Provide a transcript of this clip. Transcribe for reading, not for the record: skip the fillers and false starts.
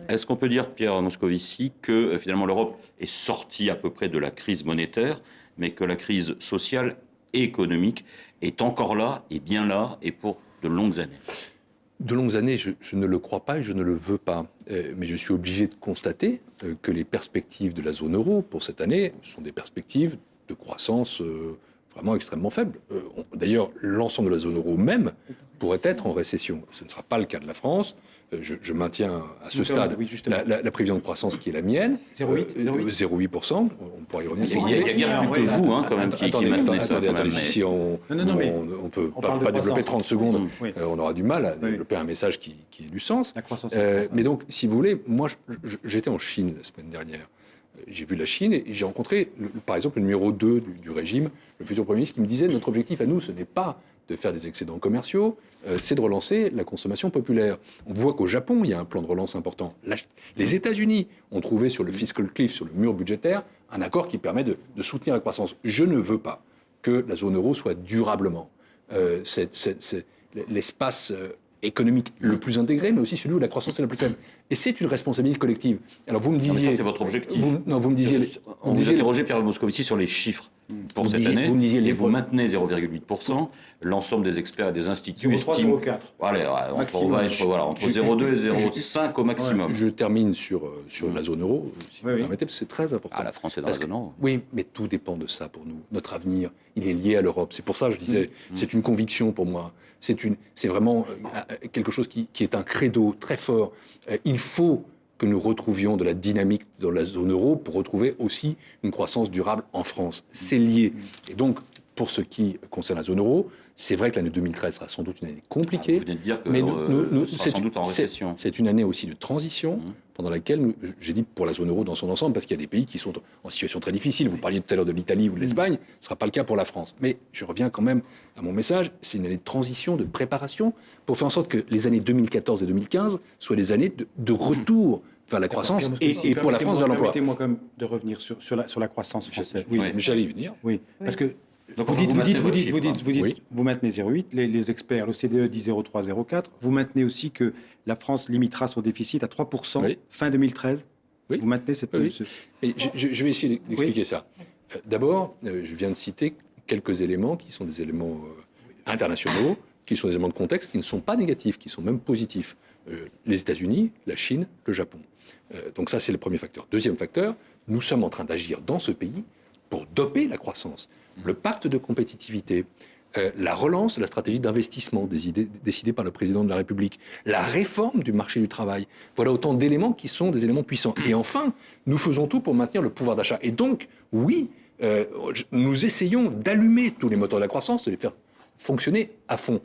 Est-ce qu'on peut dire, Pierre Moscovici, que finalement l'Europe est sortie à peu près de la crise monétaire, mais que la crise sociale et économique est encore là, et bien là, et pour de longues années? De longues années, je ne le crois pas et je ne le veux pas. Mais je suis obligé de constater que les perspectives de la zone euro pour cette année sont des perspectives de croissance vraiment extrêmement faibles. D'ailleurs, l'ensemble de la zone euro même pourrait être en récession. Ce ne sera pas le cas de la France. Je maintiens à ce stade la prévision de croissance qui est la mienne. 0,8%. On pourra y revenir. Il y a bien plus que vous, quand même, qui maintenez ça. Attendez, si on ne peut pas développer 30 secondes, on aura du mal à développer un message qui ait du sens. Mais donc, si vous voulez, moi, j'étais en Chine la semaine dernière. J'ai vu la Chine et j'ai rencontré, par exemple, le numéro 2 du régime, le futur Premier ministre, qui me disait « Notre objectif à nous, ce n'est pas de faire des excédents commerciaux, c'est de relancer la consommation populaire. » On voit qu'au Japon, il y a un plan de relance important. Les États-Unis ont trouvé sur le fiscal cliff, sur le mur budgétaire, un accord qui permet de soutenir la croissance. Je ne veux pas que la zone euro soit durablement l'espace économique le plus intégré, mais aussi celui où la croissance est la plus faible. Et c'est une responsabilité collective. Alors vous me disiez... ça, c'est votre objectif. Vous me disiez... On vous interrogez, Pierre Moscovici, sur les chiffres pour cette année. Vous maintenez 0,8%. L'ensemble des experts et des instituts estiment... 0,3, 0,4. Voilà, on va être entre 0,2 et 0,5 au maximum. Je termine sur la zone euro, si vous me permettez, parce que c'est très important. La France est dans la zone euro. Oui, mais tout dépend de ça pour nous. Notre avenir, il est lié à l'Europe. C'est pour ça que je disais, c'est une conviction pour moi. C'est vraiment quelque chose qui est un credo très fort. Il faut que nous retrouvions de la dynamique dans la zone euro pour retrouver aussi une croissance durable en France. C'est lié. Et donc, pour ce qui concerne la zone euro, c'est vrai que l'année 2013 sera sans doute une année compliquée. Vous venez de dire que sera sans doute en récession. C'est une année aussi de transition pendant laquelle, j'ai dit pour la zone euro dans son ensemble, parce qu'il y a des pays qui sont en situation très difficile. Vous parliez tout à l'heure de l'Italie ou de l'Espagne, ce ne sera pas le cas pour la France. Mais je reviens quand même à mon message, c'est une année de transition, de préparation, pour faire en sorte que les années 2014 et 2015 soient des années de retour vers la croissance et pour la France vers l'emploi. Permettez-moi quand même de revenir sur la croissance française. Oui, j'allais y venir. Oui, parce que donc vous maintenez 0,8, les experts, l'OCDE dit 0,3, 0,4. Vous maintenez aussi que la France limitera son déficit à 3% fin 2013. Oui. Vous maintenez cette... Et je vais essayer d'expliquer ça. D'abord, je viens de citer quelques éléments qui sont des éléments internationaux, qui sont des éléments de contexte, qui ne sont pas négatifs, qui sont même positifs. Les États-Unis, la Chine, le Japon. Donc ça, c'est le premier facteur. Deuxième facteur, nous sommes en train d'agir dans ce pays pour doper la croissance. Le pacte de compétitivité, la relance de la stratégie d'investissement décidée par le président de la République, la réforme du marché du travail. Voilà autant d'éléments qui sont des éléments puissants. Et enfin, nous faisons tout pour maintenir le pouvoir d'achat. Et donc, oui, nous essayons d'allumer tous les moteurs de la croissance et de les faire fonctionner à fond.